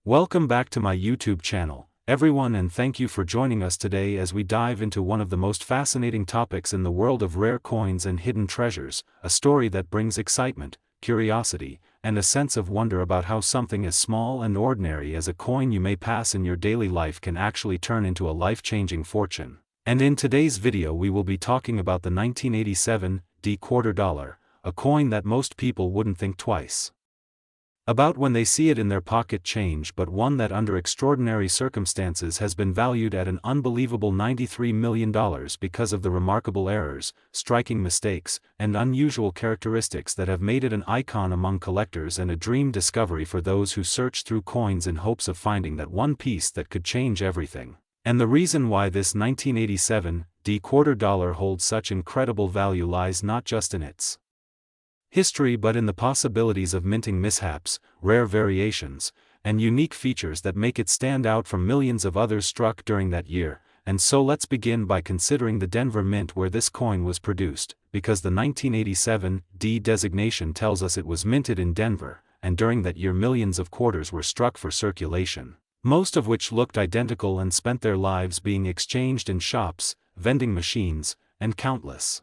Welcome back to my YouTube channel, everyone, and thank you for joining us today as we dive into one of the most fascinating topics in the world of rare coins and hidden treasures, a story that brings excitement, curiosity, and a sense of wonder about how something as small and ordinary as a coin you may pass in your daily life can actually turn into a life-changing fortune. And in today's video we will be talking about the 1987 D quarter dollar, a coin that most people wouldn't think twice about when they see it in their pocket change, but one that under extraordinary circumstances has been valued at an unbelievable $93 million because of the remarkable errors, striking mistakes, and unusual characteristics that have made it an icon among collectors and a dream discovery for those who search through coins in hopes of finding that one piece that could change everything. And the reason why this 1987 D quarter dollar holds such incredible value lies not just in its history but in the possibilities of minting mishaps, rare variations, and unique features that make it stand out from millions of others struck during that year. And so let's begin by considering the Denver Mint where this coin was produced, because the 1987 D designation tells us it was minted in Denver, and during that year millions of quarters were struck for circulation, most of which looked identical and spent their lives being exchanged in shops, vending machines, and countless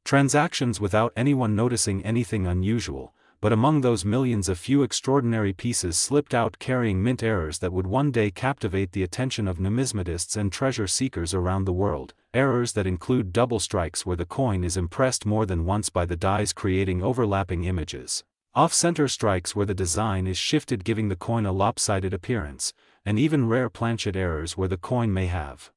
transactions without anyone noticing anything unusual. But among those millions, a few extraordinary pieces slipped out carrying mint errors that would one day captivate the attention of numismatists and treasure seekers around the world, errors that include double strikes where the coin is impressed more than once by the dies creating overlapping images, off-center strikes where the design is shifted giving the coin a lopsided appearance, and even rare planchet errors where the coin may have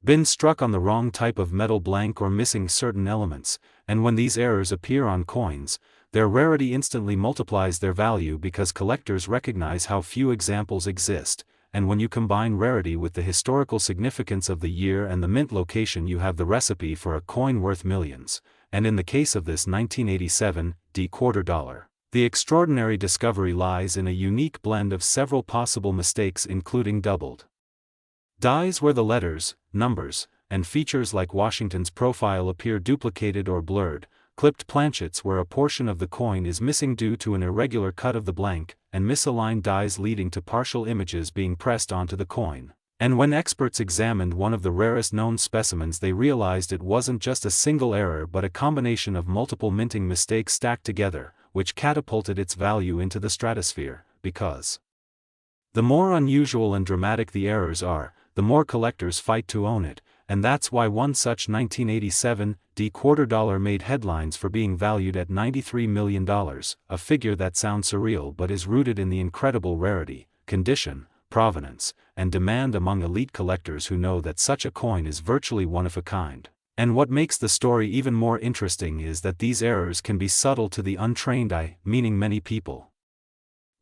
been struck on the wrong type of metal blank or missing certain elements. And when these errors appear on coins, their rarity instantly multiplies their value because collectors recognize how few examples exist, and when you combine rarity with the historical significance of the year and the mint location, you have the recipe for a coin worth millions. And in the case of this 1987 D quarter dollar, the extraordinary discovery lies in a unique blend of several possible mistakes, including doubled dies where the letters, numbers, and features like Washington's profile appear duplicated or blurred, clipped planchets where a portion of the coin is missing due to an irregular cut of the blank, and misaligned dies leading to partial images being pressed onto the coin. And when experts examined one of the rarest known specimens, they realized it wasn't just a single error but a combination of multiple minting mistakes stacked together, which catapulted its value into the stratosphere, because the more unusual and dramatic the errors are, the more collectors fight to own it, and that's why one such 1987 D quarter dollar made headlines for being valued at $93 million, a figure that sounds surreal but is rooted in the incredible rarity, condition, provenance, and demand among elite collectors who know that such a coin is virtually one of a kind. And what makes the story even more interesting is that these errors can be subtle to the untrained eye, meaning many people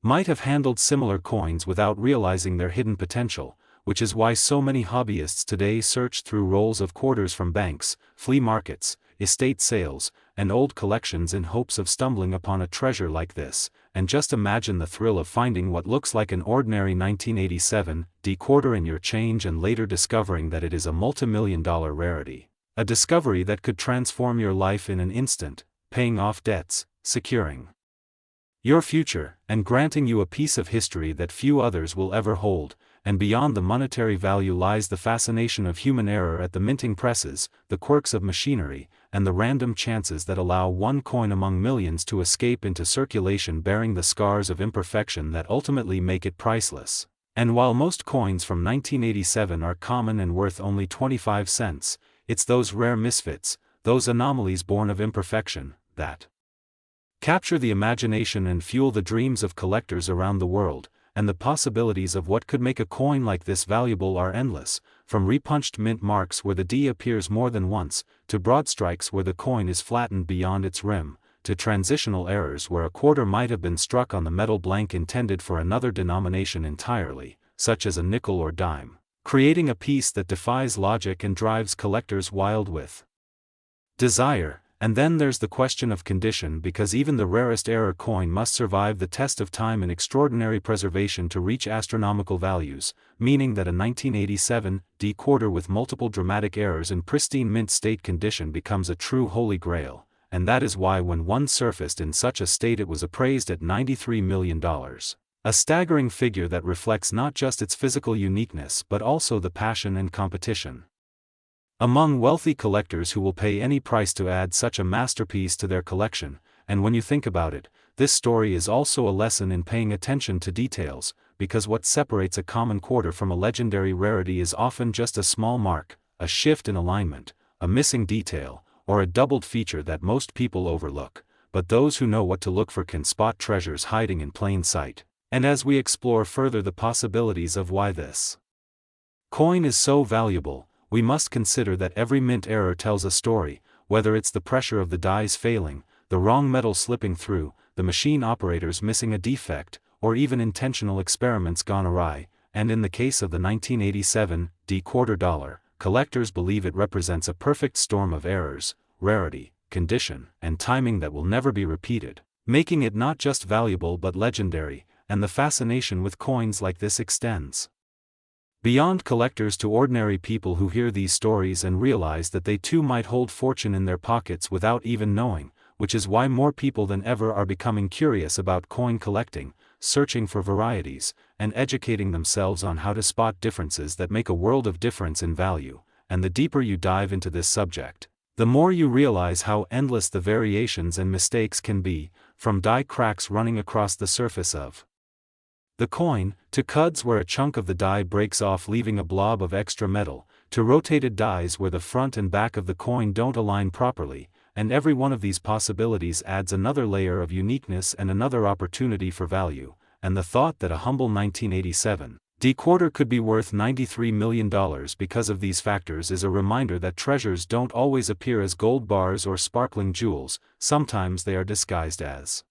might have handled similar coins without realizing their hidden potential, which is why so many hobbyists today search through rolls of quarters from banks, flea markets, estate sales, and old collections in hopes of stumbling upon a treasure like this. And just imagine the thrill of finding what looks like an ordinary 1987 D quarter in your change and later discovering that it is a multi-million-dollar rarity. A discovery that could transform your life in an instant, paying off debts, securing your future, and granting you a piece of history that few others will ever hold. And beyond the monetary value lies the fascination of human error at the minting presses, the quirks of machinery, and the random chances that allow one coin among millions to escape into circulation bearing the scars of imperfection that ultimately make it priceless. And while most coins from 1987 are common and worth only 25 cents, it's those rare misfits, those anomalies born of imperfection, that capture the imagination and fuel the dreams of collectors around the world. And the possibilities of what could make a coin like this valuable are endless, from repunched mint marks where the D appears more than once, to broad strikes where the coin is flattened beyond its rim, to transitional errors where a quarter might have been struck on the metal blank intended for another denomination entirely, such as a nickel or dime, creating a piece that defies logic and drives collectors wild with desire. And then there's the question of condition, because even the rarest error coin must survive the test of time and extraordinary preservation to reach astronomical values, meaning that a 1987 D quarter with multiple dramatic errors in pristine mint state condition becomes a true holy grail. And that is why when one surfaced in such a state it was appraised at $93 million. A staggering figure that reflects not just its physical uniqueness but also the passion and competition among wealthy collectors who will pay any price to add such a masterpiece to their collection. And when you think about it, this story is also a lesson in paying attention to details, because what separates a common quarter from a legendary rarity is often just a small mark, a shift in alignment, a missing detail, or a doubled feature that most people overlook, but those who know what to look for can spot treasures hiding in plain sight. And as we explore further the possibilities of why this coin is so valuable, we must consider that every mint error tells a story, whether it's the pressure of the dies failing, the wrong metal slipping through, the machine operators missing a defect, or even intentional experiments gone awry. And in the case of the 1987 quarter dollar, collectors believe it represents a perfect storm of errors, rarity, condition, and timing that will never be repeated, making it not just valuable but legendary. And the fascination with coins like this extends beyond collectors to ordinary people who hear these stories and realize that they too might hold fortune in their pockets without even knowing, which is why more people than ever are becoming curious about coin collecting, searching for varieties, and educating themselves on how to spot differences that make a world of difference in value. And the deeper you dive into this subject, the more you realize how endless the variations and mistakes can be, from die cracks running across the surface of the coin, to cuds where a chunk of the die breaks off leaving a blob of extra metal, to rotated dies where the front and back of the coin don't align properly. And every one of these possibilities adds another layer of uniqueness and another opportunity for value. And the thought that a humble 1987 quarter could be worth $93 million because of these factors is a reminder that treasures don't always appear as gold bars or sparkling jewels. Sometimes they are disguised as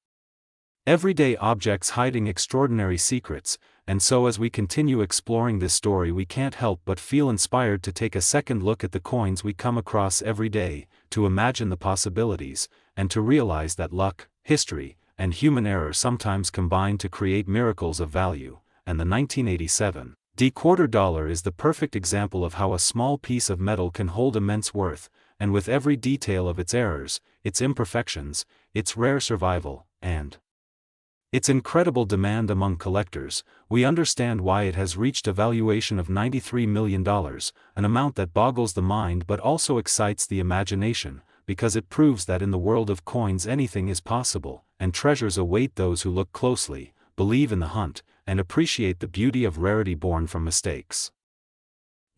everyday objects hiding extraordinary secrets. And so as we continue exploring this story, we can't help but feel inspired to take a second look at the coins we come across every day, to imagine the possibilities, and to realize that luck, history, and human error sometimes combine to create miracles of value. And the 1987 quarter dollar is the perfect example of how a small piece of metal can hold immense worth, and with every detail of its errors, its imperfections, its rare survival, and its incredible demand among collectors, we understand why it has reached a valuation of $93 million, an amount that boggles the mind but also excites the imagination, because it proves that in the world of coins anything is possible, and treasures await those who look closely, believe in the hunt, and appreciate the beauty of rarity born from mistakes.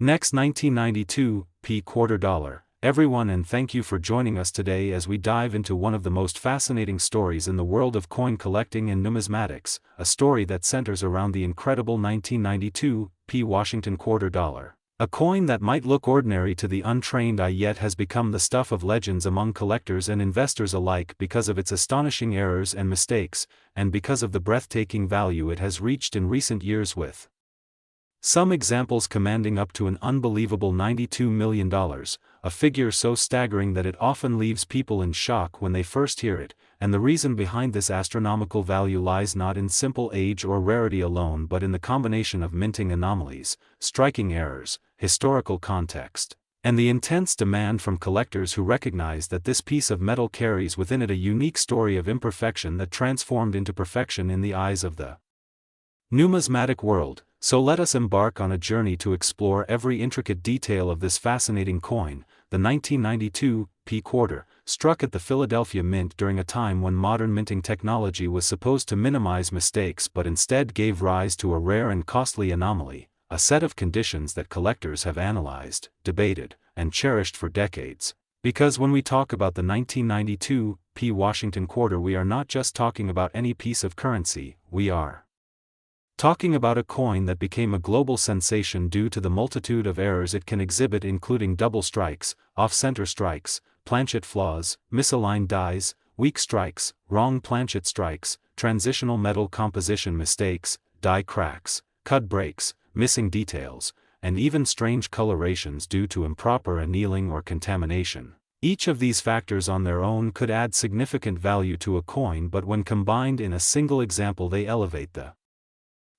Next, 1992 quarter dollar. Everyone, and thank you for joining us today as we dive into one of the most fascinating stories in the world of coin collecting and numismatics, a story that centers around the incredible 1992 Washington quarter dollar. A coin that might look ordinary to the untrained eye yet has become the stuff of legends among collectors and investors alike because of its astonishing errors and mistakes, and because of the breathtaking value it has reached in recent years, with some examples commanding up to an unbelievable $92 million, a figure so staggering that it often leaves people in shock when they first hear it. And the reason behind this astronomical value lies not in simple age or rarity alone but in the combination of minting anomalies, striking errors, historical context, and the intense demand from collectors who recognize that this piece of metal carries within it a unique story of imperfection that transformed into perfection in the eyes of the numismatic world. So let us embark on a journey to explore every intricate detail of this fascinating coin. The 1992 quarter, struck at the Philadelphia Mint during a time when modern minting technology was supposed to minimize mistakes but instead gave rise to a rare and costly anomaly, a set of conditions that collectors have analyzed, debated, and cherished for decades. Because when we talk about the 1992 Washington quarter, we are not just talking about any piece of currency, we are talking about a coin that became a global sensation due to the multitude of errors it can exhibit, including double strikes, off-center strikes, planchet flaws, misaligned dies, weak strikes, wrong planchet strikes, transitional metal composition mistakes, die cracks, cud breaks, missing details, and even strange colorations due to improper annealing or contamination. Each of these factors on their own could add significant value to a coin, but when combined in a single example they elevate the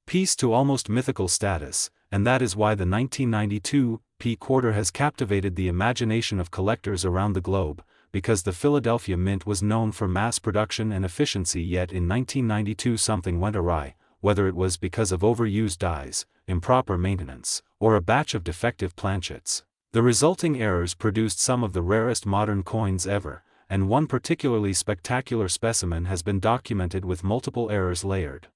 piece to almost mythical status, and that is why the 1992 quarter has captivated the imagination of collectors around the globe, because the Philadelphia Mint was known for mass production and efficiency, yet in 1992 something went awry. whether it was because of overused dies, improper maintenance, or a batch of defective planchets. The resulting errors produced some of the rarest modern coins ever, and one particularly spectacular specimen has been documented with multiple errors layered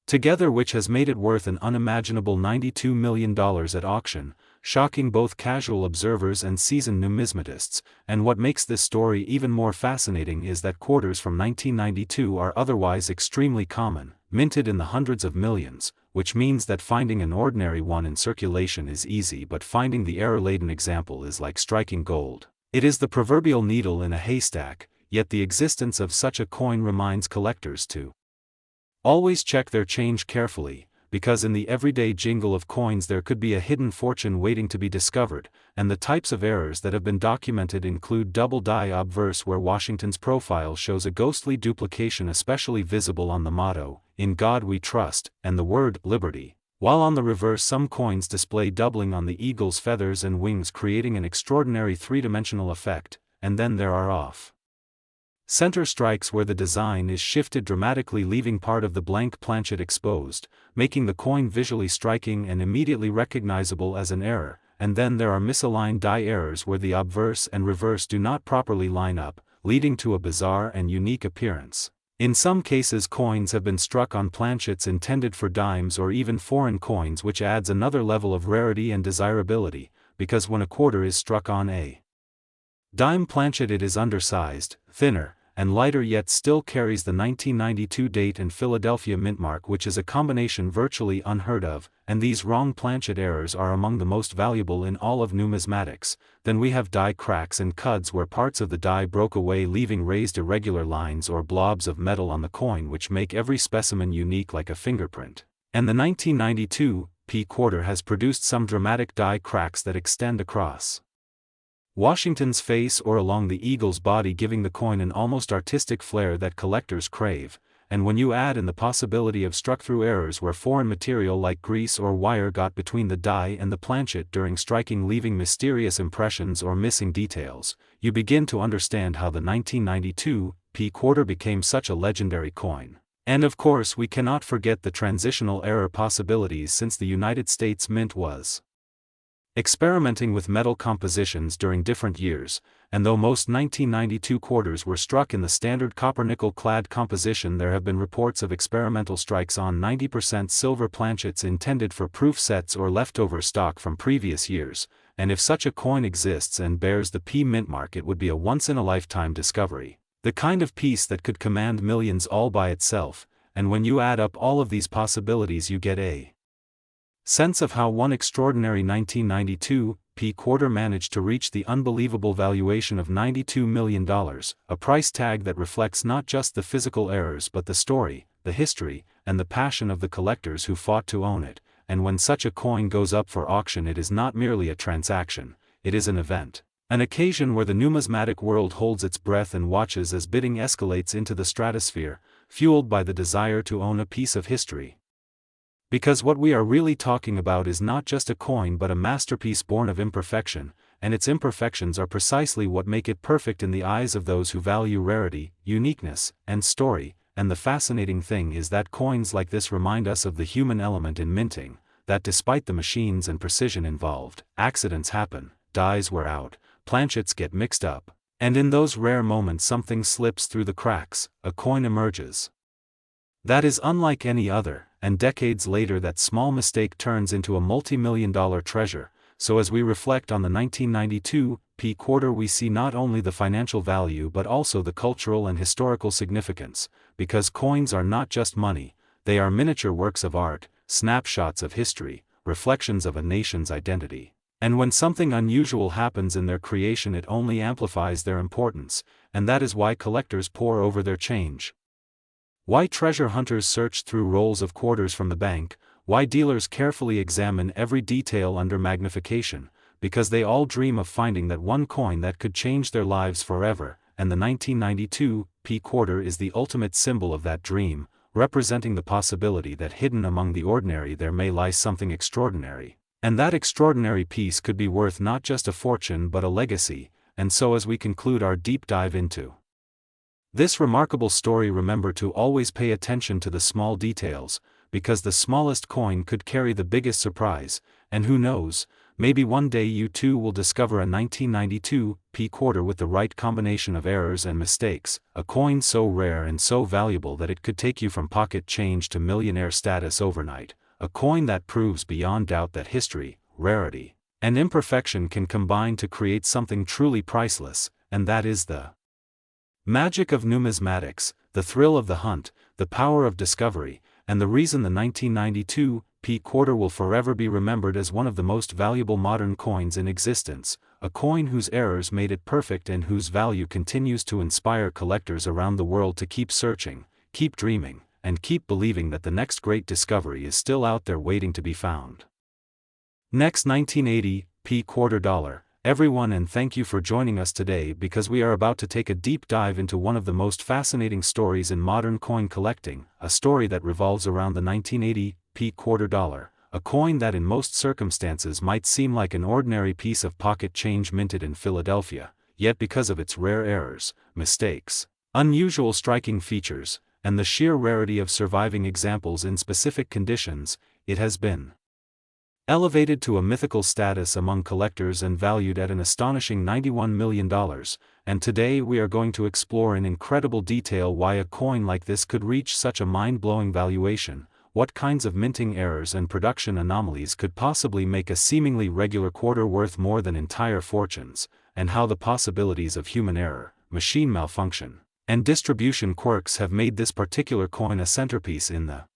together, which has made it worth an unimaginable $92 million at auction, shocking both casual observers and seasoned numismatists. And what makes this story even more fascinating is that quarters from 1992 are otherwise extremely common, minted in the hundreds of millions, which means that finding an ordinary one in circulation is easy, but finding the error-laden example is like striking gold. It is the proverbial needle in a haystack, yet the existence of such a coin reminds collectors to always check their change carefully, because in the everyday jingle of coins there could be a hidden fortune waiting to be discovered. And the types of errors that have been documented include double die obverse, where Washington's profile shows a ghostly duplication especially visible on the motto, "In God We Trust," and the word "Liberty," while on the reverse some coins display doubling on the eagle's feathers and wings, creating an extraordinary three-dimensional effect. And then there are off center strikes where the design is shifted dramatically, leaving part of the blank planchet exposed, making the coin visually striking and immediately recognizable as an error. And then there are misaligned die errors where the obverse and reverse do not properly line up, leading to a bizarre and unique appearance. In some cases coins have been struck on planchets intended for dimes or even foreign coins, which adds another level of rarity and desirability, because when a quarter is struck on a dime planchet it is undersized, thinner, and lighter, yet still carries the 1992 date and Philadelphia mint mark, which is a combination virtually unheard of. And these wrong planchet errors are among the most valuable in all of numismatics. Then we have die cracks and cuds where parts of the die broke away, leaving raised irregular lines or blobs of metal on the coin, which make every specimen unique like a fingerprint. And the 1992 P quarter has produced some dramatic die cracks that extend across Washington's face or along the eagle's body, giving the coin an almost artistic flair that collectors crave. And when you add in the possibility of struck-through errors where foreign material like grease or wire got between the die and the planchet during striking, leaving mysterious impressions or missing details, you begin to understand how the 1992 P quarter became such a legendary coin. And of course we cannot forget the transitional error possibilities, since the United States Mint was experimenting with metal compositions during different years, and though most 1992 quarters were struck in the standard copper-nickel clad composition, there have been reports of experimental strikes on 90% silver planchets intended for proof sets or leftover stock from previous years. And if such a coin exists and bears the P mint mark, it would be a once-in-a-lifetime discovery, the kind of piece that could command millions all by itself. And when you add up all of these possibilities, you get a sense of how one extraordinary 1992 P quarter managed to reach the unbelievable valuation of $92 million, a price tag that reflects not just the physical errors but the story, the history, and the passion of the collectors who fought to own it. And when such a coin goes up for auction, it is not merely a transaction, it is an event, an occasion where the numismatic world holds its breath and watches as bidding escalates into the stratosphere, fueled by the desire to own a piece of history. Because what we are really talking about is not just a coin but a masterpiece born of imperfection, and its imperfections are precisely what make it perfect in the eyes of those who value rarity, uniqueness, and story. And the fascinating thing is that coins like this remind us of the human element in minting, that despite the machines and precision involved, accidents happen, dies wear out, planchets get mixed up, and in those rare moments something slips through the cracks, a coin emerges that is unlike any other, and decades later that small mistake turns into a multi-million-dollar treasure. So as we reflect on the 1992 P quarter, we see not only the financial value but also the cultural and historical significance, because coins are not just money, they are miniature works of art, snapshots of history, reflections of a nation's identity. And when something unusual happens in their creation, it only amplifies their importance, and that is why collectors pore over their change. Why treasure hunters search through rolls of quarters from the bank, why dealers carefully examine every detail under magnification, because they all dream of finding that one coin that could change their lives forever. And the 1992 P quarter is the ultimate symbol of that dream, representing the possibility that hidden among the ordinary there may lie something extraordinary, and that extraordinary piece could be worth not just a fortune but a legacy. And so as we conclude our deep dive into this remarkable story, remember to always pay attention to the small details, because the smallest coin could carry the biggest surprise, and who knows, maybe one day you too will discover a 1992 P quarter with the right combination of errors and mistakes, a coin so rare and so valuable that it could take you from pocket change to millionaire status overnight, a coin that proves beyond doubt that history, rarity, and imperfection can combine to create something truly priceless, and that is the magic of numismatics, the thrill of the hunt, the power of discovery, and the reason the 1992 P quarter will forever be remembered as one of the most valuable modern coins in existence, a coin whose errors made it perfect and whose value continues to inspire collectors around the world to keep searching, keep dreaming, and keep believing that the next great discovery is still out there waiting to be found. Next, 1980 P quarter dollar. Everyone, and thank you for joining us today because we are about to take a deep dive into one of the most fascinating stories in modern coin collecting, a story that revolves around the 1980 P quarter dollar, a coin that in most circumstances might seem like an ordinary piece of pocket change minted in Philadelphia, yet because of its rare errors, mistakes, unusual striking features, and the sheer rarity of surviving examples in specific conditions, it has been elevated to a mythical status among collectors and valued at an astonishing $91 million, and today we are going to explore in incredible detail why a coin like this could reach such a mind-blowing valuation, what kinds of minting errors and production anomalies could possibly make a seemingly regular quarter worth more than entire fortunes, and how the possibilities of human error, machine malfunction, and distribution quirks have made this particular coin a centerpiece in the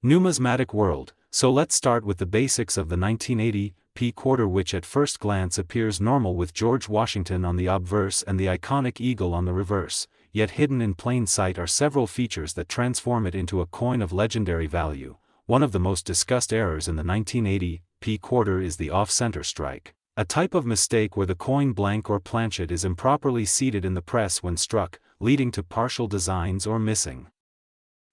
numismatic world. So let's start with the basics of the 1980 P quarter, which at first glance appears normal with George Washington on the obverse and the iconic eagle on the reverse, yet hidden in plain sight are several features that transform it into a coin of legendary value. One of the most discussed errors in the 1980 P quarter is the off-center strike, a type of mistake where the coin blank or planchet is improperly seated in the press when struck, leading to partial designs or missing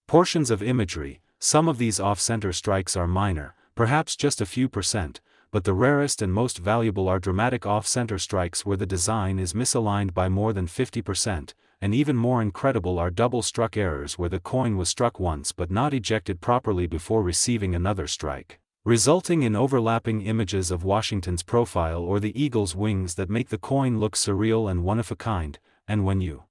portions of imagery. Some of these off-center strikes are minor, perhaps just a few percent, but the rarest and most valuable are dramatic off-center strikes where the design is misaligned by more than 50%, and even more incredible are double-struck errors where the coin was struck once but not ejected properly before receiving another strike, resulting in overlapping images of Washington's profile or the eagle's wings that make the coin look surreal and one-of-a-kind. And when you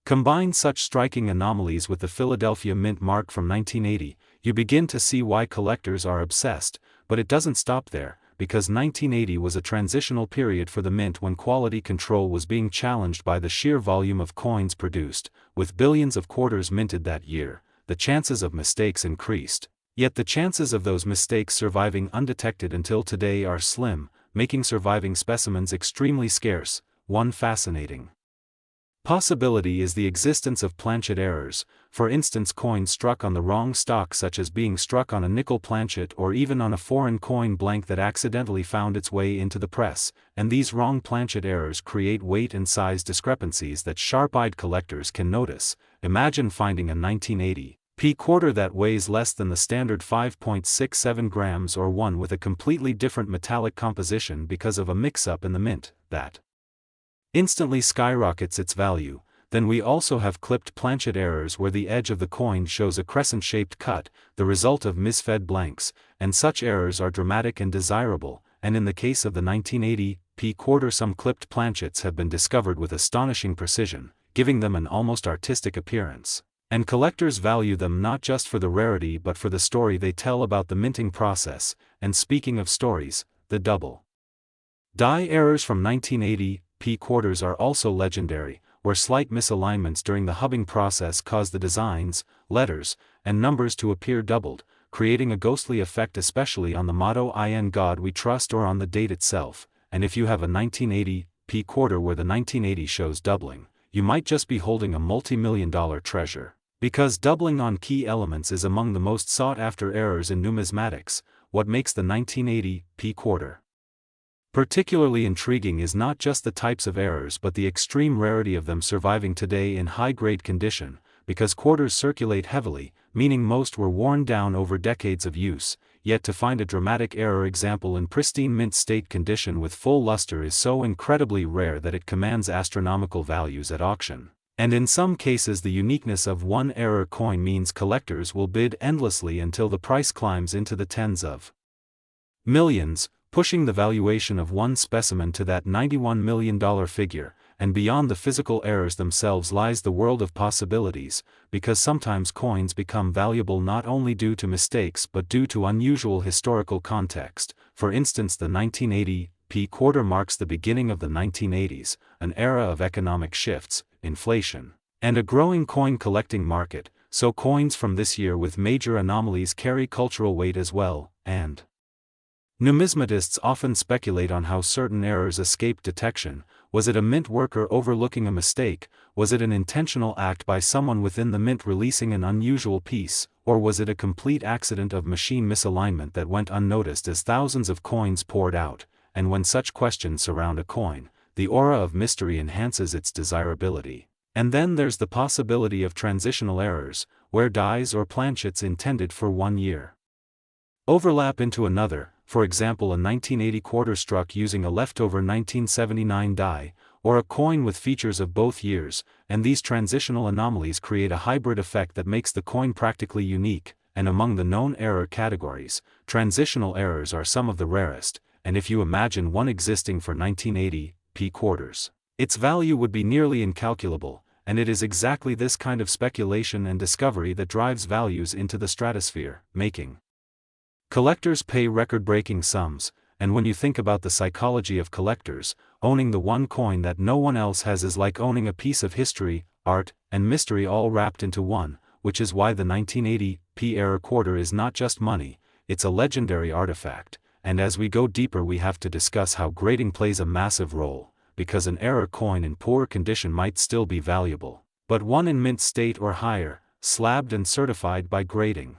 combine such striking anomalies with the Philadelphia Mint mark from 1980, you begin to see why collectors are obsessed, but it doesn't stop there, because 1980 was a transitional period for the Mint when quality control was being challenged by the sheer volume of coins produced. With billions of quarters minted that year, the chances of mistakes increased, yet the chances of those mistakes surviving undetected until today are slim, making surviving specimens extremely scarce. One fascinating possibility is the existence of planchet errors, for instance coins struck on the wrong stock, such as being struck on a nickel planchet or even on a foreign coin blank that accidentally found its way into the press, and these wrong planchet errors create weight and size discrepancies that sharp-eyed collectors can notice. Imagine finding a 1980 P quarter that weighs less than the standard 5.67 grams or one with a completely different metallic composition because of a mix-up in the mint that instantly skyrockets its value. Then we also have clipped planchet errors where the edge of the coin shows a crescent-shaped cut, the result of misfed blanks, and such errors are dramatic and desirable, and in the case of the 1980 P quarter some clipped planchets have been discovered with astonishing precision, giving them an almost artistic appearance. And collectors value them not just for the rarity but for the story they tell about the minting process. And speaking of stories, the double die errors from 1980 P quarters are also legendary, where slight misalignments during the hubbing process cause the designs, letters, and numbers to appear doubled, creating a ghostly effect especially on the motto "In God We Trust" or on the date itself. And if you have a 1980 P quarter where the 1980 shows doubling, you might just be holding a multi-million-dollar treasure, because doubling on key elements is among the most sought-after errors in numismatics. What makes the 1980 P quarter particularly intriguing is not just the types of errors but the extreme rarity of them surviving today in high-grade condition, because quarters circulate heavily, meaning most were worn down over decades of use, yet to find a dramatic error example in pristine mint state condition with full luster is so incredibly rare that it commands astronomical values at auction. And in some cases the uniqueness of one error coin means collectors will bid endlessly until the price climbs into the tens of millions, pushing the valuation of one specimen to that $91 million figure, and beyond the physical errors themselves lies the world of possibilities, because sometimes coins become valuable not only due to mistakes but due to unusual historical context. For instance, the 1980 P quarter marks the beginning of the 1980s, an era of economic shifts, inflation, and a growing coin collecting market, so coins from this year with major anomalies carry cultural weight as well, and numismatists often speculate on how certain errors escape detection. Was it a mint worker overlooking a mistake? Was it an intentional act by someone within the mint releasing an unusual piece? Or was it a complete accident of machine misalignment that went unnoticed as thousands of coins poured out? And when such questions surround a coin, the aura of mystery enhances its desirability. And then there's the possibility of transitional errors, where dies or planchets intended for 1 year overlap into another, for example a 1980 quarter struck using a leftover 1979 die, or a coin with features of both years, and these transitional anomalies create a hybrid effect that makes the coin practically unique. And among the known error categories, transitional errors are some of the rarest, and if you imagine one existing for 1980 P quarters, its value would be nearly incalculable, and it is exactly this kind of speculation and discovery that drives values into the stratosphere, making collectors pay record-breaking sums. And when you think about the psychology of collectors, owning the one coin that no one else has is like owning a piece of history, art, and mystery all wrapped into one, which is why the 1980 P error quarter is not just money, it's a legendary artifact. And as we go deeper we have to discuss how grading plays a massive role, because an error coin in poor condition might still be valuable, but one in mint state or higher, slabbed and certified by grading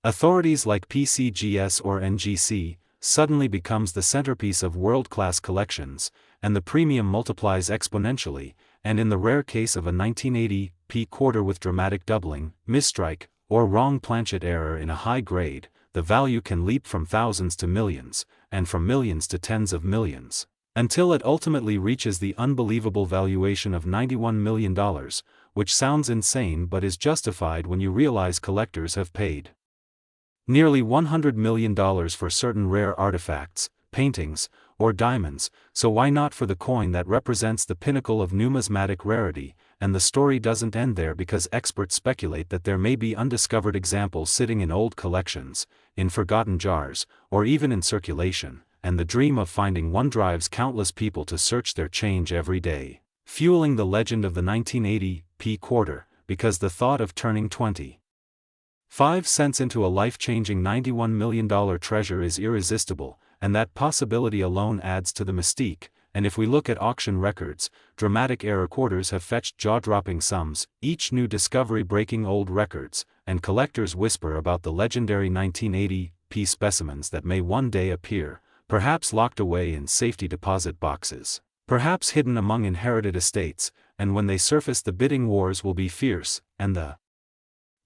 authorities like PCGS or NGC, suddenly becomes the centerpiece of world-class collections, and the premium multiplies exponentially. And in the rare case of a 1980 P quarter with dramatic doubling, misstrike, or wrong planchet error in a high grade, the value can leap from thousands to millions, and from millions to tens of millions, until it ultimately reaches the unbelievable valuation of $91 million, which sounds insane but is justified when you realize collectors have paid nearly $100 million for certain rare artifacts, paintings, or diamonds, so why not for the coin that represents the pinnacle of numismatic rarity? And the story doesn't end there, because experts speculate that there may be undiscovered examples sitting in old collections, in forgotten jars, or even in circulation, and the dream of finding one drives countless people to search their change every day, fueling the legend of the 1980 P quarter, because the thought of turning 25 cents into a life-changing $91 million treasure is irresistible, and that possibility alone adds to the mystique. And if we look at auction records, dramatic error quarters have fetched jaw-dropping sums, each new discovery breaking old records, and collectors whisper about the legendary 1980 P specimens that may one day appear, perhaps locked away in safety deposit boxes, perhaps hidden among inherited estates, and when they surface the bidding wars will be fierce, and the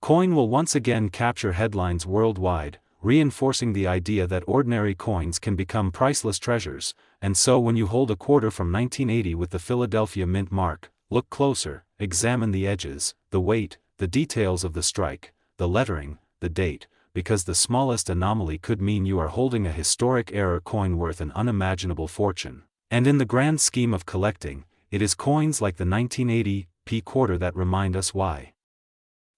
coin will once again capture headlines worldwide, reinforcing the idea that ordinary coins can become priceless treasures. And so when you hold a quarter from 1980 with the Philadelphia Mint mark, look closer, examine the edges, the weight, the details of the strike, the lettering, the date, because the smallest anomaly could mean you are holding a historic error coin worth an unimaginable fortune. And in the grand scheme of collecting, it is coins like the 1980 P quarter that remind us why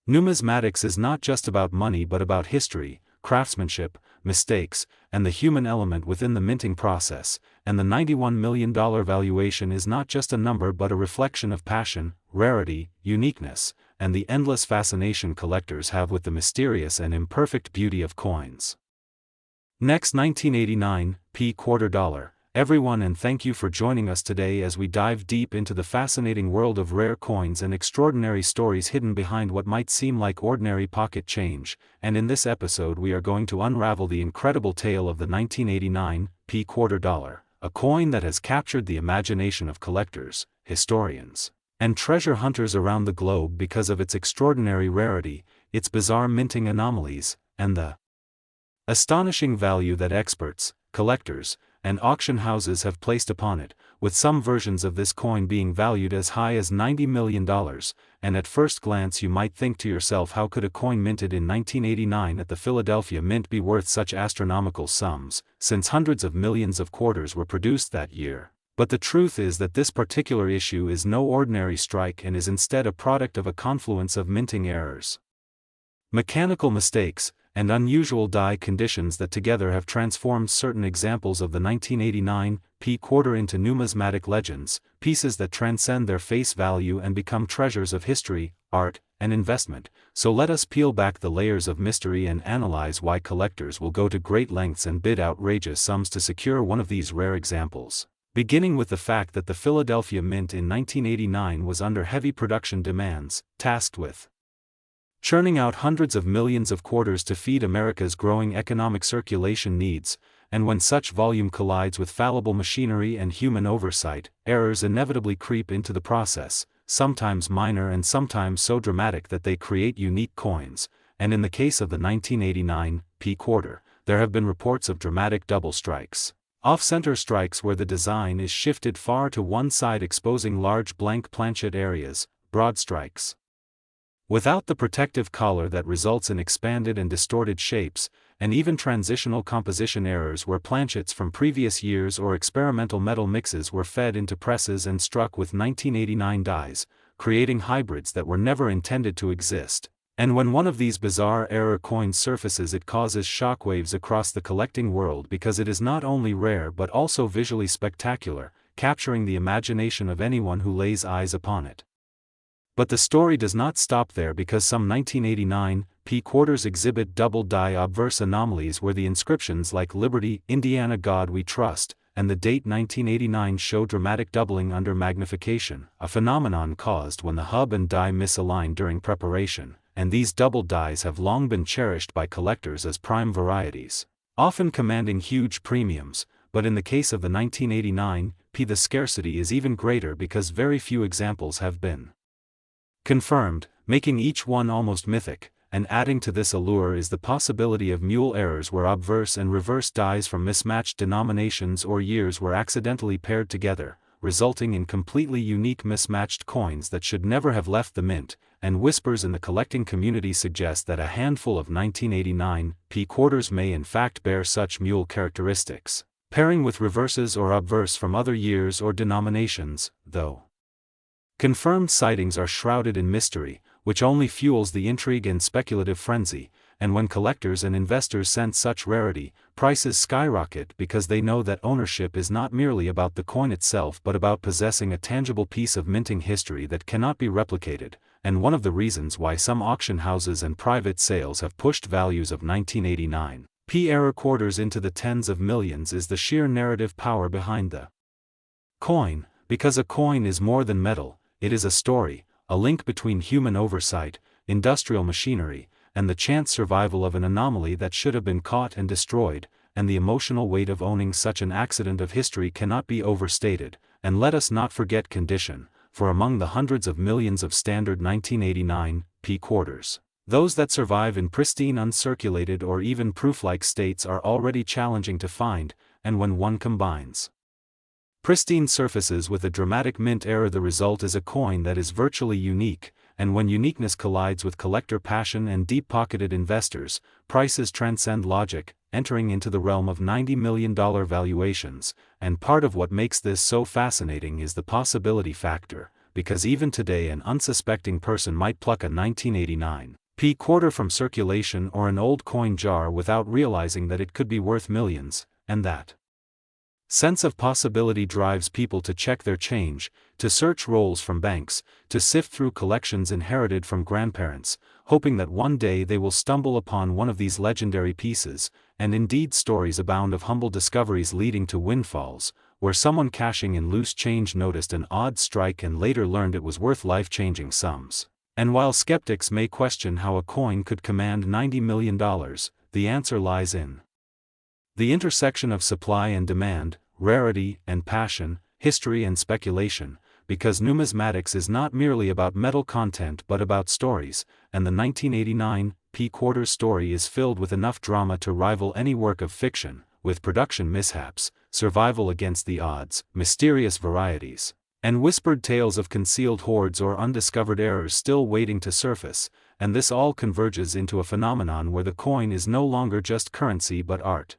numismatics is not just about money but about history, craftsmanship, mistakes, and the human element within the minting process. And the $91 million valuation is not just a number but a reflection of passion, rarity, uniqueness, and the endless fascination collectors have with the mysterious and imperfect beauty of coins. Next, 1989 P quarter dollar. Everyone, and thank you for joining us today as we dive deep into the fascinating world of rare coins and extraordinary stories hidden behind what might seem like ordinary pocket change. And in this episode we are going to unravel the incredible tale of the 1989 P quarter dollar, a coin that has captured the imagination of collectors, historians, and treasure hunters around the globe because of its extraordinary rarity, its bizarre minting anomalies, and the astonishing value that experts, collectors, and auction houses have placed upon it, with some versions of this coin being valued as high as $90 million, and at first glance you might think to yourself, how could a coin minted in 1989 at the Philadelphia Mint be worth such astronomical sums, since hundreds of millions of quarters were produced that year? But the truth is that this particular issue is no ordinary strike and is instead a product of a confluence of minting errors, mechanical mistakes, and unusual die conditions that together have transformed certain examples of the 1989 P quarter into numismatic legends, pieces that transcend their face value and become treasures of history, art, and investment. So let us peel back the layers of mystery and analyze why collectors will go to great lengths and bid outrageous sums to secure one of these rare examples. Beginning with the fact that the Philadelphia Mint in 1989 was under heavy production demands, tasked with churning out hundreds of millions of quarters to feed America's growing economic circulation needs, and when such volume collides with fallible machinery and human oversight, errors inevitably creep into the process, sometimes minor and sometimes so dramatic that they create unique coins, and in the case of the 1989 P quarter, there have been reports of dramatic double strikes. Off-center strikes where the design is shifted far to one side, exposing large blank planchet areas, broad strikes without the protective collar that results in expanded and distorted shapes, and even transitional composition errors where planchets from previous years or experimental metal mixes were fed into presses and struck with 1989 dies, creating hybrids that were never intended to exist. And when one of these bizarre error coins surfaces, it causes shockwaves across the collecting world because it is not only rare but also visually spectacular, capturing the imagination of anyone who lays eyes upon it. But the story does not stop there, because some 1989 P quarters exhibit double die obverse anomalies where the inscriptions like Liberty, Indiana, God We Trust, and the date 1989 show dramatic doubling under magnification, a phenomenon caused when the hub and die misalign during preparation, and these double dies have long been cherished by collectors as prime varieties, often commanding huge premiums. But in the case of the 1989 P, the scarcity is even greater because very few examples have been confirmed, making each one almost mythic, and adding to this allure is the possibility of mule errors where obverse and reverse dies from mismatched denominations or years were accidentally paired together, resulting in completely unique mismatched coins that should never have left the mint, and whispers in the collecting community suggest that a handful of 1989 P quarters may in fact bear such mule characteristics, pairing with reverses or obverse from other years or denominations, though confirmed sightings are shrouded in mystery, which only fuels the intrigue and speculative frenzy, and when collectors and investors sense such rarity, prices skyrocket because they know that ownership is not merely about the coin itself but about possessing a tangible piece of minting history that cannot be replicated. And one of the reasons why some auction houses and private sales have pushed values of 1989 P era quarters into the tens of millions is the sheer narrative power behind the coin, because a coin is more than metal. It is a story, a link between human oversight, industrial machinery, and the chance survival of an anomaly that should have been caught and destroyed, and the emotional weight of owning such an accident of history cannot be overstated. And let us not forget condition, for among the hundreds of millions of standard 1989 P quarters, those that survive in pristine uncirculated or even proof-like states are already challenging to find, and when one combines pristine surfaces with a dramatic mint error, the result is a coin that is virtually unique, and when uniqueness collides with collector passion and deep-pocketed investors, prices transcend logic, entering into the realm of $90 million valuations. And part of what makes this so fascinating is the possibility factor, because even today an unsuspecting person might pluck a 1989 P quarter from circulation or an old coin jar without realizing that it could be worth millions, and that sense of possibility drives people to check their change, to search rolls from banks, to sift through collections inherited from grandparents, hoping that one day they will stumble upon one of these legendary pieces. And indeed, stories abound of humble discoveries leading to windfalls, where someone cashing in loose change noticed an odd strike and later learned it was worth life-changing sums. And while skeptics may question how a coin could command $90 million, the answer lies in the intersection of supply and demand, rarity and passion, history and speculation, because numismatics is not merely about metal content but about stories, and the 1989 P quarter story is filled with enough drama to rival any work of fiction, with production mishaps, survival against the odds, mysterious varieties, and whispered tales of concealed hoards or undiscovered errors still waiting to surface, and this all converges into a phenomenon where the coin is no longer just currency but art,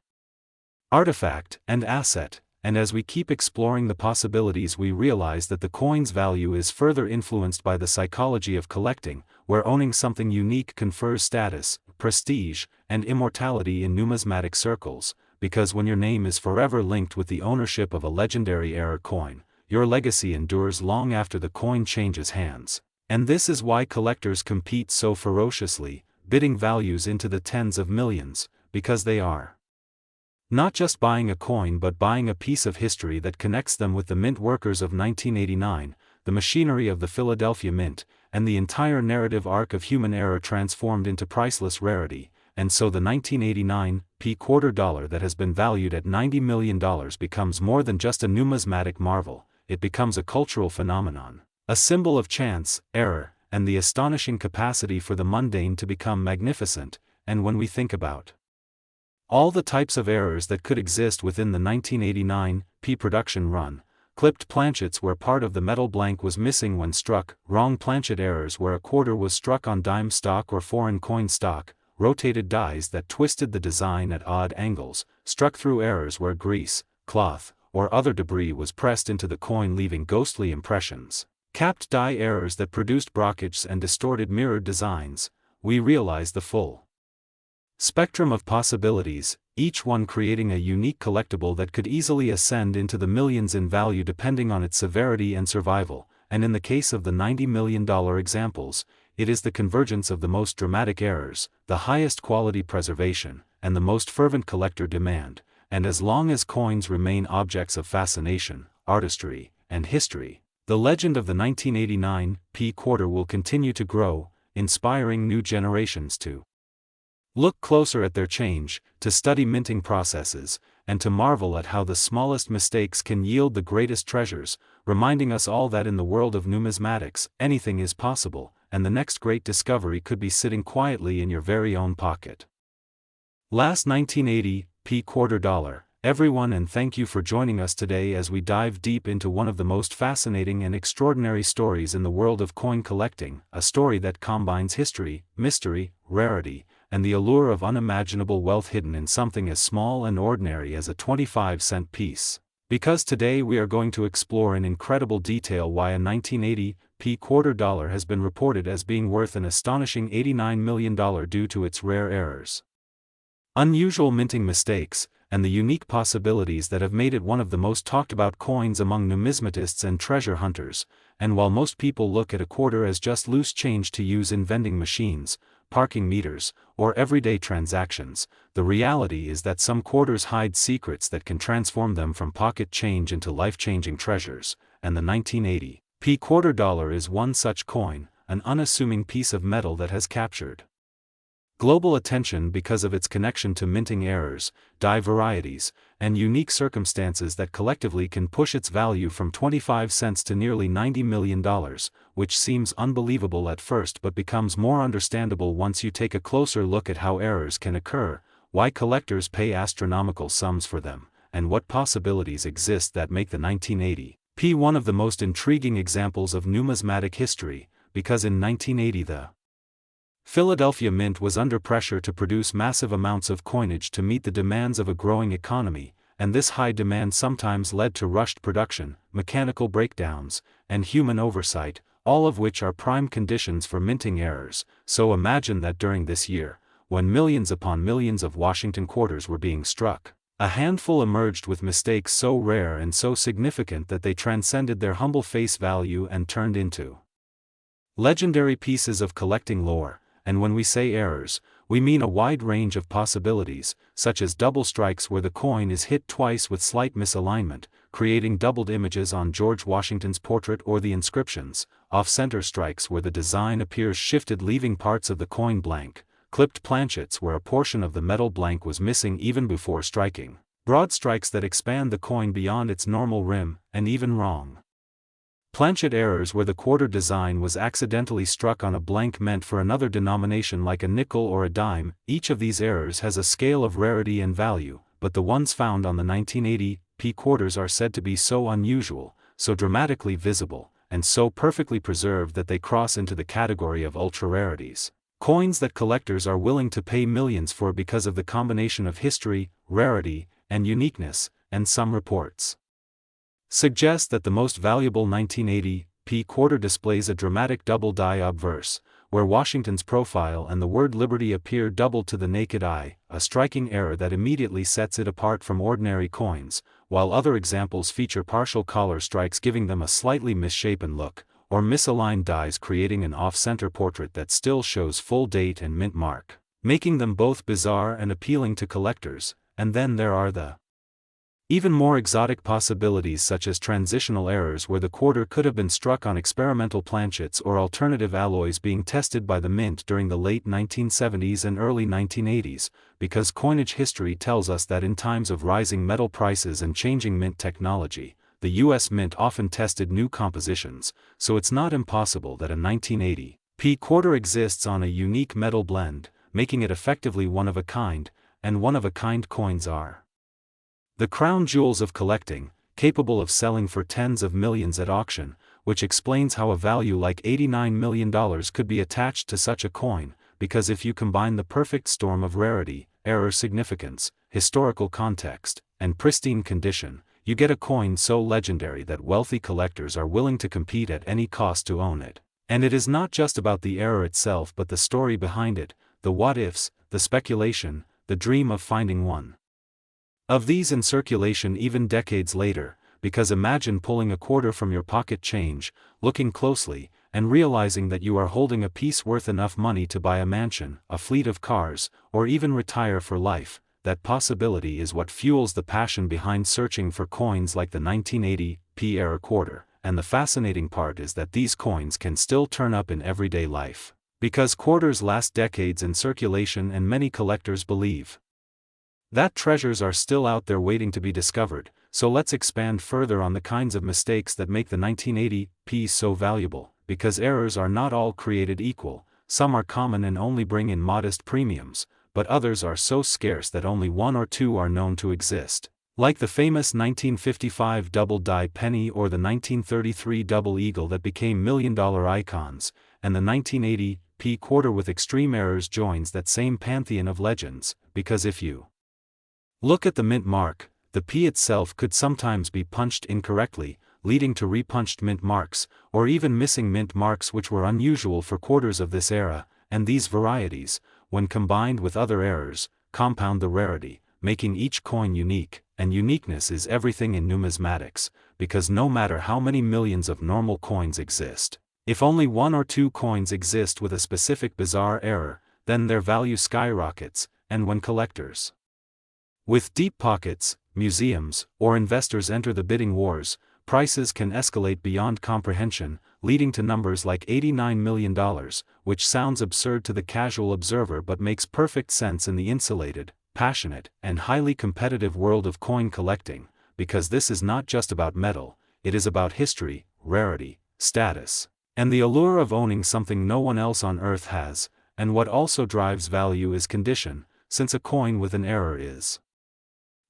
artifact, and asset. And as we keep exploring the possibilities, we realize that the coin's value is further influenced by the psychology of collecting, where owning something unique confers status, prestige, and immortality in numismatic circles, because when your name is forever linked with the ownership of a legendary era coin, your legacy endures long after the coin changes hands. And this is why collectors compete so ferociously, bidding values into the tens of millions, because they are not just buying a coin but buying a piece of history that connects them with the mint workers of 1989, the machinery of the Philadelphia Mint, and the entire narrative arc of human error transformed into priceless rarity. And so the 1989 quarter dollar that has been valued at $90 million becomes more than just a numismatic marvel, it becomes a cultural phenomenon, a symbol of chance, error, and the astonishing capacity for the mundane to become magnificent. And when we think about all the types of errors that could exist within the 1989 production run, clipped planchets where part of the metal blank was missing when struck, wrong planchet errors where a quarter was struck on dime stock or foreign coin stock, rotated dies that twisted the design at odd angles, struck through errors where grease, cloth, or other debris was pressed into the coin leaving ghostly impressions, capped die errors that produced brockages and distorted mirrored designs, we realize the full spectrum of possibilities, each one creating a unique collectible that could easily ascend into the millions in value depending on its severity and survival. And in the case of the $90 million examples, it is the convergence of the most dramatic errors, the highest quality preservation, and the most fervent collector demand. And as long as coins remain objects of fascination, artistry, and history, the legend of the 1989 quarter will continue to grow, inspiring new generations to look closer at their change, to study minting processes, and to marvel at how the smallest mistakes can yield the greatest treasures, reminding us all that in the world of numismatics, anything is possible, and the next great discovery could be sitting quietly in your very own pocket. Last 1980 quarter dollar, everyone, and thank you for joining us today as we dive deep into one of the most fascinating and extraordinary stories in the world of coin collecting, a story that combines history, mystery, rarity, and the allure of unimaginable wealth hidden in something as small and ordinary as a 25-cent piece. Because today we are going to explore in incredible detail why a 1980 quarter dollar has been reported as being worth an astonishing $89 million due to its rare errors, unusual minting mistakes, and the unique possibilities that have made it one of the most talked about coins among numismatists and treasure hunters. And while most people look at a quarter as just loose change to use in vending machines, parking meters, or everyday transactions, the reality is that some quarters hide secrets that can transform them from pocket change into life-changing treasures, and the 1980 quarter dollar is one such coin, an unassuming piece of metal that has captured global attention because of its connection to minting errors, die varieties, and unique circumstances that collectively can push its value from 25 cents to nearly $90 million, which seems unbelievable at first but becomes more understandable once you take a closer look at how errors can occur, why collectors pay astronomical sums for them, and what possibilities exist that make the 1980 one of the most intriguing examples of numismatic history, because in 1980 the Philadelphia Mint was under pressure to produce massive amounts of coinage to meet the demands of a growing economy, and this high demand sometimes led to rushed production, mechanical breakdowns, and human oversight, all of which are prime conditions for minting errors. So imagine that during this year, when millions upon millions of Washington quarters were being struck, a handful emerged with mistakes so rare and so significant that they transcended their humble face value and turned into legendary pieces of collecting lore. And when we say errors, we mean a wide range of possibilities, such as double strikes where the coin is hit twice with slight misalignment, creating doubled images on George Washington's portrait or the inscriptions, off-center strikes where the design appears shifted leaving parts of the coin blank, clipped planchets where a portion of the metal blank was missing even before striking, broad strikes that expand the coin beyond its normal rim, and even wrong planchet errors where the quarter design was accidentally struck on a blank meant for another denomination like a nickel or a dime. Each of these errors has a scale of rarity and value, but the ones found on the 1980 P quarters are said to be so unusual, so dramatically visible, and so perfectly preserved that they cross into the category of ultra-rarities. Coins that collectors are willing to pay millions for because of the combination of history, rarity, and uniqueness, and some reports suggest that the most valuable 1980 P quarter displays a dramatic double-die obverse, where Washington's profile and the word liberty appear doubled to the naked eye, a striking error that immediately sets it apart from ordinary coins, while other examples feature partial collar strikes giving them a slightly misshapen look, or misaligned dies creating an off-center portrait that still shows full date and mint mark, making them both bizarre and appealing to collectors. And then there are the even more exotic possibilities such as transitional errors where the quarter could have been struck on experimental planchets or alternative alloys being tested by the mint during the late 1970s and early 1980s, because coinage history tells us that in times of rising metal prices and changing mint technology, the US Mint often tested new compositions, so it's not impossible that a 1980 P quarter exists on a unique metal blend, making it effectively one of a kind, and one-of-a-kind coins are the crown jewels of collecting, capable of selling for tens of millions at auction, which explains how a value like $89 million could be attached to such a coin, because if you combine the perfect storm of rarity, error significance, historical context, and pristine condition, you get a coin so legendary that wealthy collectors are willing to compete at any cost to own it. And it is not just about the error itself but the story behind it, the what-ifs, the speculation, the dream of finding one of these in circulation even decades later, because imagine pulling a quarter from your pocket change, looking closely, and realizing that you are holding a piece worth enough money to buy a mansion, a fleet of cars, or even retire for life. That possibility is what fuels the passion behind searching for coins like the 1980 P era quarter, and the fascinating part is that these coins can still turn up in everyday life, because quarters last decades in circulation and many collectors believe that treasures are still out there waiting to be discovered. So let's expand further on the kinds of mistakes that make the 1980 P so valuable, because errors are not all created equal, some are common and only bring in modest premiums, but others are so scarce that only one or two are known to exist, like the famous 1955 double-die penny or the 1933 double eagle that became million-dollar icons, and the 1980 P quarter with extreme errors joins that same pantheon of legends, because if you look at the mint mark, the P itself could sometimes be punched incorrectly, leading to repunched mint marks, or even missing mint marks which were unusual for quarters of this era, and these varieties, when combined with other errors, compound the rarity, making each coin unique, and uniqueness is everything in numismatics, because no matter how many millions of normal coins exist, if only one or two coins exist with a specific bizarre error, then their value skyrockets, and when collectors with deep pockets, museums, or investors enter the bidding wars, prices can escalate beyond comprehension, leading to numbers like $89 million, which sounds absurd to the casual observer but makes perfect sense in the insulated, passionate, and highly competitive world of coin collecting, because this is not just about metal, it is about history, rarity, status, and the allure of owning something no one else on earth has. And what also drives value is condition, since a coin with an error is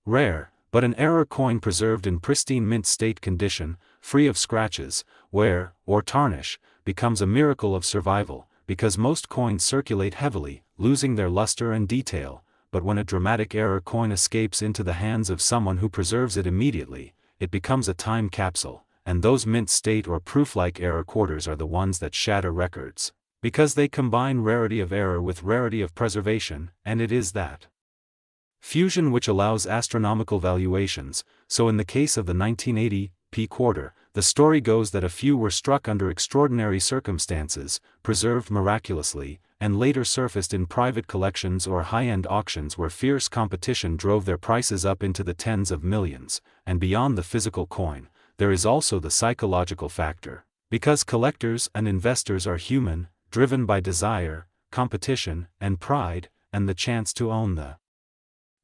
rare, but an error coin preserved in pristine mint state condition, free of scratches, wear, or tarnish, becomes a miracle of survival, because most coins circulate heavily, losing their luster and detail, but when a dramatic error coin escapes into the hands of someone who preserves it immediately, it becomes a time capsule, and those mint state or proof-like error quarters are the ones that shatter records, because they combine rarity of error with rarity of preservation, and it is that fusion which allows astronomical valuations. So in the case of the 1980 P quarter, the story goes that a few were struck under extraordinary circumstances, preserved miraculously, and later surfaced in private collections or high-end auctions where fierce competition drove their prices up into the tens of millions. And beyond the physical coin, there is also the psychological factor, because collectors and investors are human, driven by desire, competition, and pride, and the chance to own the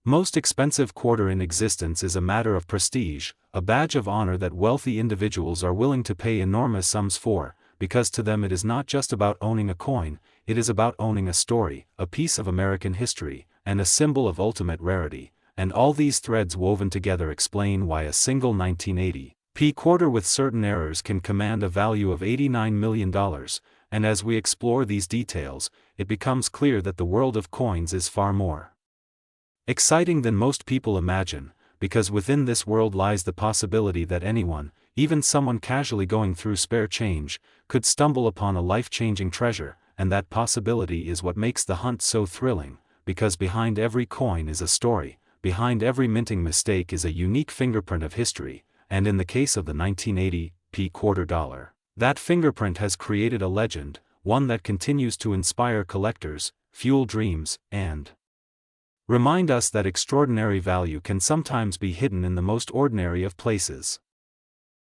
most expensive quarter in existence is a matter of prestige, a badge of honor that wealthy individuals are willing to pay enormous sums for, because to them it is not just about owning a coin, it is about owning a story, a piece of American history, and a symbol of ultimate rarity. and all these threads woven together explain why a single 1980p quarter with certain errors can command a value of $89 million, and as we explore these details, it becomes clear that the world of coins is far more exciting than most people imagine, because within this world lies the possibility that anyone, even someone casually going through spare change, could stumble upon a life-changing treasure, and that possibility is what makes the hunt so thrilling, because behind every coin is a story, behind every minting mistake is a unique fingerprint of history, and in the case of the 1980p quarter dollar, that fingerprint has created a legend, one that continues to inspire collectors, fuel dreams, and remind us that extraordinary value can sometimes be hidden in the most ordinary of places.